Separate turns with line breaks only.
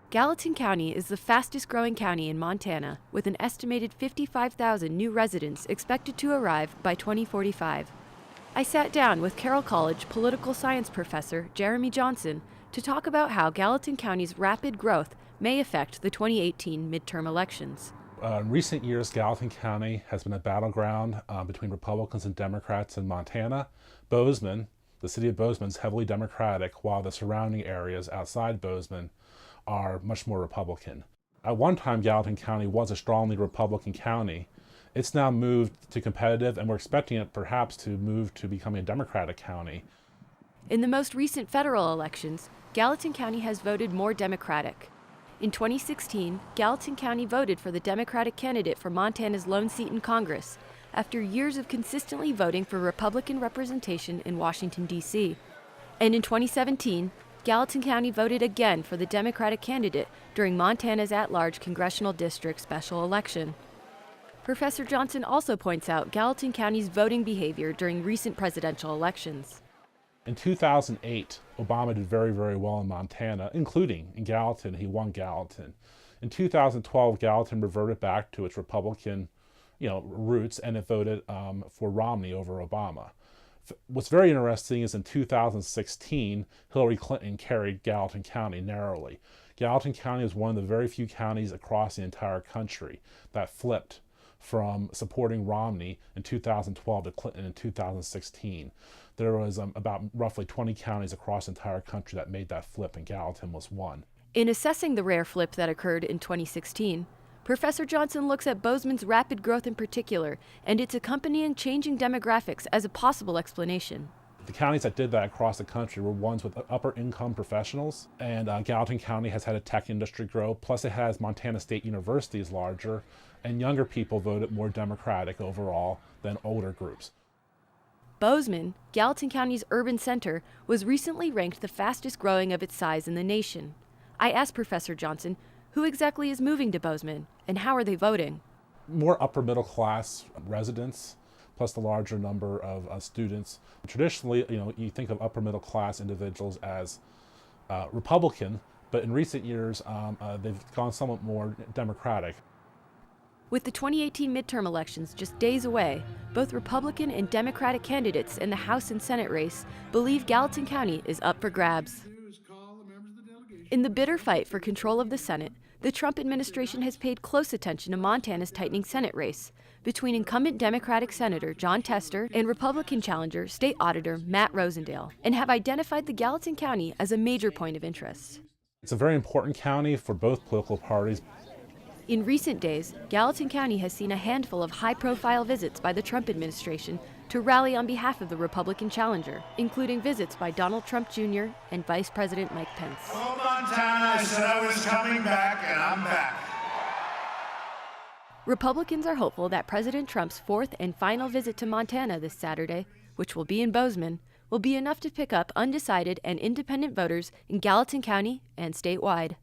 Gallatin County is the fastest growing county in Montana, with an estimated 55,000 new residents expected to arrive by 2045. I sat down with Carroll College political science professor Jeremy Johnson to talk about how Gallatin County's rapid growth may affect the 2018 midterm elections.
In recent years, Gallatin County has been a battleground between Republicans and Democrats in Montana. Bozeman, the city of Bozeman, is heavily Democratic, while the surrounding areas outside Bozeman are much more Republican. At one time, Gallatin County was a strongly Republican county. It's now moved to competitive, and we're expecting it perhaps to move to becoming a Democratic county.
In the most recent federal elections, Gallatin County has voted more Democratic. In 2016, Gallatin County voted for the Democratic candidate for Montana's lone seat in Congress, after years of consistently voting for Republican representation in Washington, D.C. And in 2017, Gallatin County voted again for the Democratic candidate during Montana's at-large congressional district special election. Professor Johnson also points out Gallatin County's voting behavior during recent presidential elections.
In 2008, Obama did very, very well in Montana, including in Gallatin. He won Gallatin. In 2012, Gallatin reverted back to its Republican, roots, and it voted for Romney over Obama. What's very interesting is in 2016, Hillary Clinton carried Gallatin County narrowly. Gallatin County is one of the very few counties across the entire country that flipped from supporting Romney in 2012 to Clinton in 2016. There was about roughly 20 counties across the entire country that made that flip, and Gallatin was one.
In assessing the rare flip that occurred in 2016, Professor Johnson looks at Bozeman's rapid growth in particular and its accompanying changing demographics as a possible explanation.
The counties that did that across the country were ones with upper income professionals, and Gallatin County has had a tech industry grow, plus it has Montana State University is larger, and younger people voted more Democratic overall than older groups.
Bozeman, Gallatin County's urban center, was recently ranked the fastest growing of its size in the nation. I asked Professor Johnson, who exactly is moving to Bozeman, and how are they voting?
More upper middle class residents, plus the larger number of students. Traditionally, you think of upper middle class individuals as Republican, but in recent years, they've gone somewhat more Democratic.
With the 2018 midterm elections just days away, both Republican and Democratic candidates in the House and Senate race believe Gallatin County is up for grabs. In the bitter fight for control of the Senate, the Trump administration has paid close attention to Montana's tightening Senate race between incumbent Democratic Senator Jon Tester and Republican challenger State Auditor Matt Rosendale, and have identified the Gallatin County as a major point of interest.
It's a very important county for both political parties.
In recent days, Gallatin County has seen a handful of high-profile visits by the Trump administration to rally on behalf of the Republican challenger, including visits by Donald Trump Jr. and Vice President Mike Pence.
Oh, Montana, I said I was coming back, and I'm back.
Republicans are hopeful that President Trump's fourth and final visit to Montana this Saturday, which will be in Bozeman, will be enough to pick up undecided and independent voters in Gallatin County and statewide.